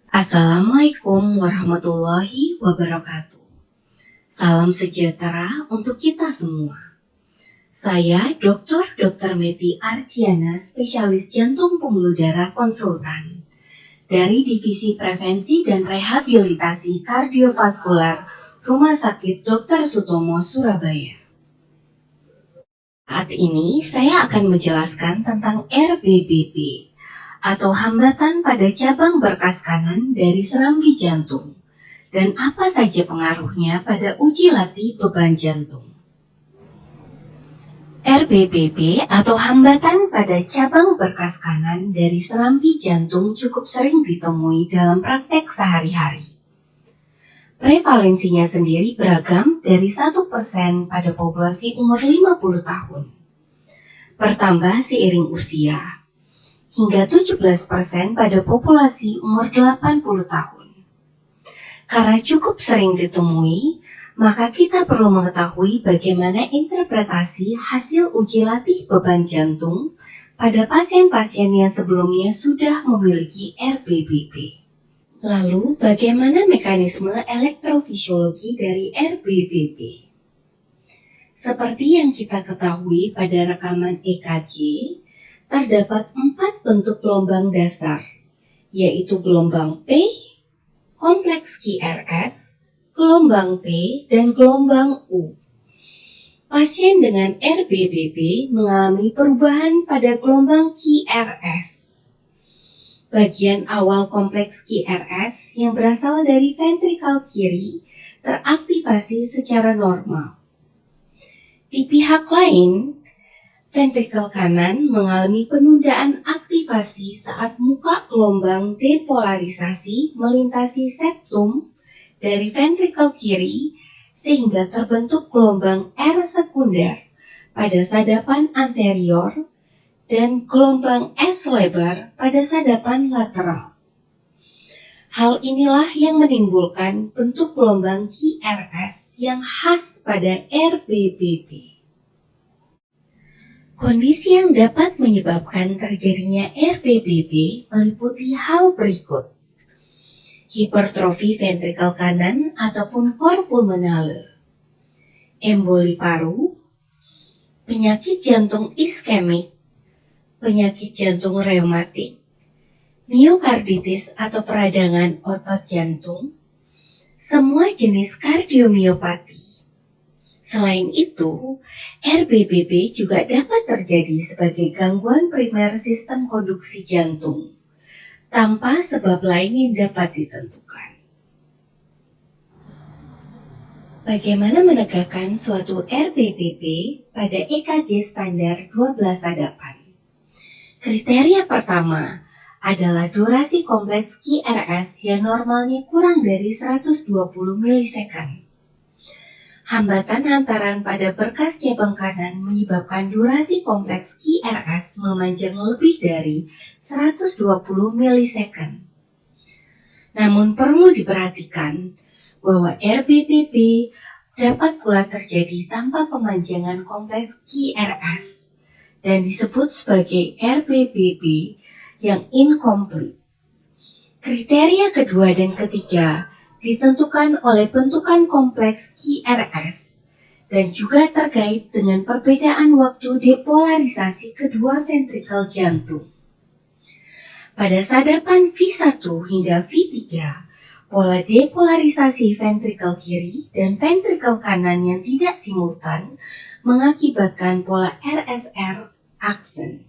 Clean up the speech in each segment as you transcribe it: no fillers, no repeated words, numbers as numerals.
Assalamualaikum warahmatullahi wabarakatuh. Salam sejahtera untuk kita semua. Saya Dr. Meti Ardiana, spesialis jantung pembuluh darah konsultan dari Divisi Prevensi dan Rehabilitasi Kardiovaskular Rumah Sakit Dr. Sutomo, Surabaya. Saat ini saya akan menjelaskan tentang RBBP atau hambatan pada cabang berkas kanan dari serambi jantung, dan apa saja pengaruhnya pada uji latih beban jantung. RBBP atau hambatan pada cabang berkas kanan dari serambi jantung cukup sering ditemui dalam praktek sehari-hari. Prevalensinya sendiri beragam dari 1% pada populasi umur 50 tahun, bertambah seiring usia, hingga 17% pada populasi umur 80 tahun. Karena cukup sering ditemui, maka kita perlu mengetahui bagaimana interpretasi hasil uji latih beban jantung pada pasien-pasien yang sebelumnya sudah memiliki RBBP. Lalu, bagaimana mekanisme elektrofisiologi dari RBBP? Seperti yang kita ketahui pada rekaman EKG, terdapat 4 bentuk gelombang dasar, yaitu gelombang P, kompleks QRS, gelombang T, dan gelombang U. Pasien dengan RBBP mengalami perubahan pada gelombang QRS. Bagian awal kompleks QRS yang berasal dari ventrikel kiri teraktivasi secara normal. Di pihak lain, ventrikel kanan mengalami penundaan aktivasi saat muka gelombang depolarisasi melintasi septum dari ventrikel kiri sehingga terbentuk gelombang R sekunder pada sadapan anterior dan gelombang S lebar pada sadapan lateral. Hal inilah yang menimbulkan bentuk gelombang QRS yang khas pada RBBP. Kondisi yang dapat menyebabkan terjadinya RBBP meliputi hal berikut: hipertrofi ventrikel kanan ataupun cor pulmonale, emboli paru, penyakit jantung iskemik, penyakit jantung reumatik, miokarditis atau peradangan otot jantung, semua jenis kardiomiopati. Selain itu, RBBP juga dapat terjadi sebagai gangguan primer sistem konduksi jantung, tanpa sebab lain yang dapat ditentukan. Bagaimana menegakkan suatu RBBP pada EKG standar 12 sadapan? Kriteria pertama adalah durasi kompleks QRS yang normalnya kurang dari 120 milisecond. Hambatan hantaran pada berkas cabang kanan menyebabkan durasi kompleks QRS memanjang lebih dari 120 milisecond. Namun perlu diperhatikan bahwa RBBP dapat pula terjadi tanpa pemanjangan kompleks QRS dan disebut sebagai RBBP yang incomplete. Kriteria kedua dan ketiga ditentukan oleh bentukan kompleks QRS dan juga terkait dengan perbedaan waktu depolarisasi kedua ventrikel jantung. Pada sadapan V1 hingga V3, pola depolarisasi ventrikel kiri dan ventrikel kanan yang tidak simultan mengakibatkan pola RSR aksen.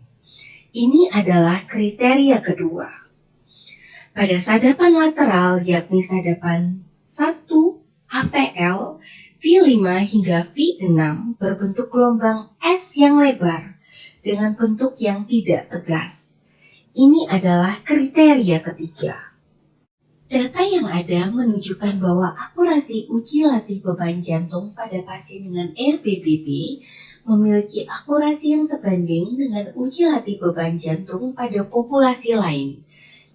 Ini adalah kriteria kedua. Pada sadapan lateral, yakni sadapan 1 AVL, V5 hingga V6 berbentuk gelombang S yang lebar dengan bentuk yang tidak tegas. Ini adalah kriteria ketiga. Data yang ada menunjukkan bahwa akurasi uji latih beban jantung pada pasien dengan RBBP memiliki akurasi yang sebanding dengan uji latih beban jantung pada populasi lain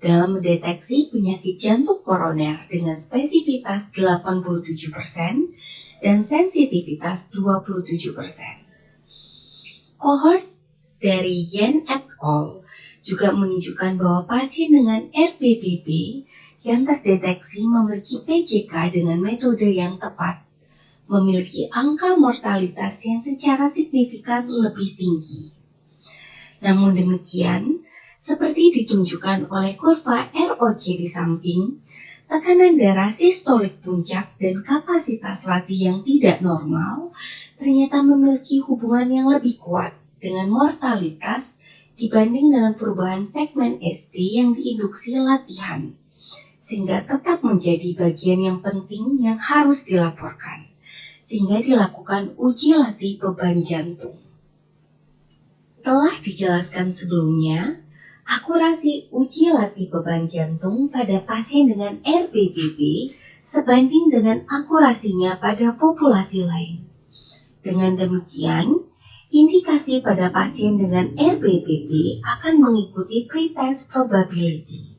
dalam mendeteksi penyakit jantung koroner dengan spesifitas 87% dan sensitivitas 27%. Kohort dari Yen et al. Juga menunjukkan bahwa pasien dengan RBBP yang terdeteksi memiliki PJK dengan metode yang tepat, memiliki angka mortalitas yang secara signifikan lebih tinggi. Namun demikian, seperti ditunjukkan oleh kurva ROC di samping, tekanan darah sistolik puncak dan kapasitas latih yang tidak normal ternyata memiliki hubungan yang lebih kuat dengan mortalitas dibanding dengan perubahan segmen ST yang diinduksi latihan, sehingga tetap menjadi bagian yang penting yang harus dilaporkan, sehingga dilakukan uji latih beban jantung. Telah dijelaskan sebelumnya, akurasi uji latih beban jantung pada pasien dengan RBBP sebanding dengan akurasinya pada populasi lain. Dengan demikian, indikasi pada pasien dengan RBBP akan mengikuti pretest probability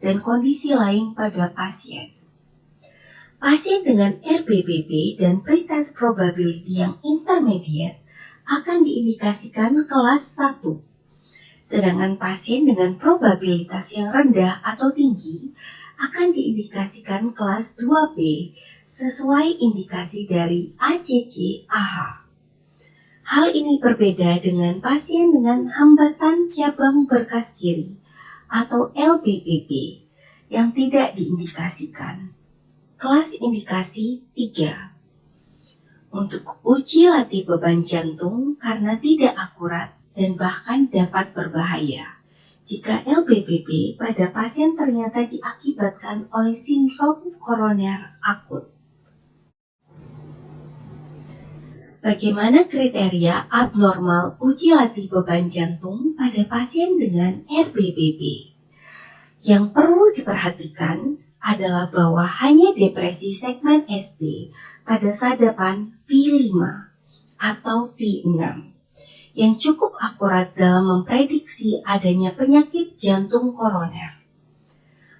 dan kondisi lain pada pasien. Pasien dengan RBBP dan pretest probability yang intermediate akan diindikasikan kelas 1. Sedangkan pasien dengan probabilitas yang rendah atau tinggi akan diindikasikan kelas 2B sesuai indikasi dari ACC-AH. Hal ini berbeda dengan pasien dengan hambatan cabang berkas kiri atau LBBP yang tidak diindikasikan. Kelas indikasi 3. Untuk uji latih beban jantung karena tidak akurat dan bahkan dapat berbahaya jika LBBP pada pasien ternyata diakibatkan oleh sindrom koroner akut. Bagaimana kriteria abnormal uji latih beban jantung pada pasien dengan RBBP? Yang perlu diperhatikan adalah bahwa hanya depresi segmen ST pada sadapan V5 atau V6 yang cukup akurat dalam memprediksi adanya penyakit jantung koroner.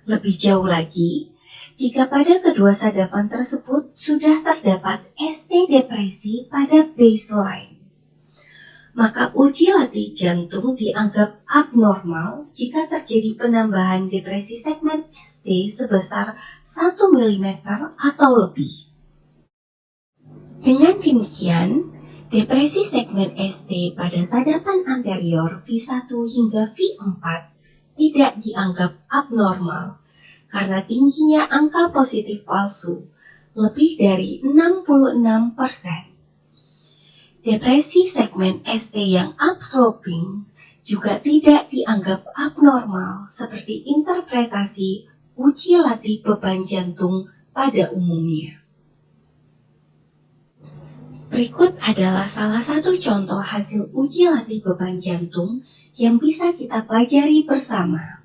Lebih jauh lagi, jika pada kedua sadapan tersebut sudah terdapat ST depresi pada baseline, maka uji latih jantung dianggap abnormal jika terjadi penambahan depresi segmen ST sebesar 1 mm atau lebih. Dengan demikian, depresi segmen ST pada sadapan anterior V1 hingga V4 tidak dianggap abnormal karena tingginya angka positif palsu lebih dari 66%. Depresi segmen ST yang upsloping juga tidak dianggap abnormal seperti interpretasi uji latih beban jantung pada umumnya. Berikut adalah salah satu contoh hasil uji latih beban jantung yang bisa kita pelajari bersama.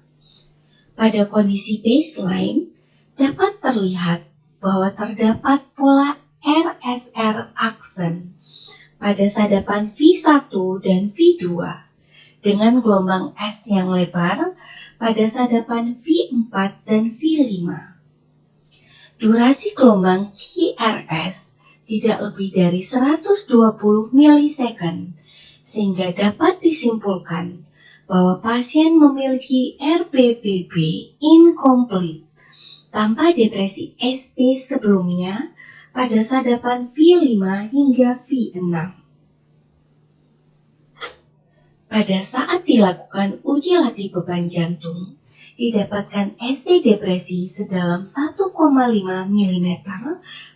Pada kondisi baseline, dapat terlihat bahwa terdapat pola RSR aksen pada sadapan V1 dan V2 dengan gelombang S yang lebar pada sadapan V4 dan V5. Durasi gelombang QRS tidak lebih dari 120 milisecond, sehingga dapat disimpulkan bahwa pasien memiliki RBBP incomplete tanpa depresi ST sebelumnya pada sadapan V5 hingga V6. Pada saat dilakukan uji latih beban jantung, didapatkan ST depresi sedalam 1,5 mm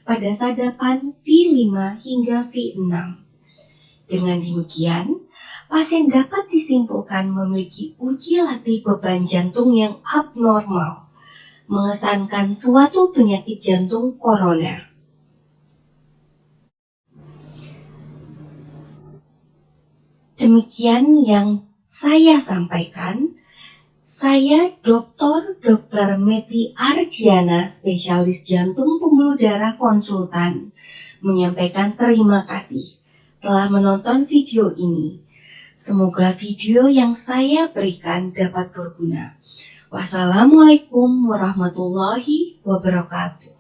pada sadapan V5 hingga V6. Dengan demikian, pasien dapat disimpulkan memiliki uji latih beban jantung yang abnormal, mengesankan suatu penyakit jantung koroner. Demikian yang saya sampaikan. Saya Dr. Meti Ardiana, spesialis jantung pembuluh darah konsultan, menyampaikan terima kasih telah menonton video ini. Semoga video yang saya berikan dapat berguna. Wassalamualaikum warahmatullahi wabarakatuh.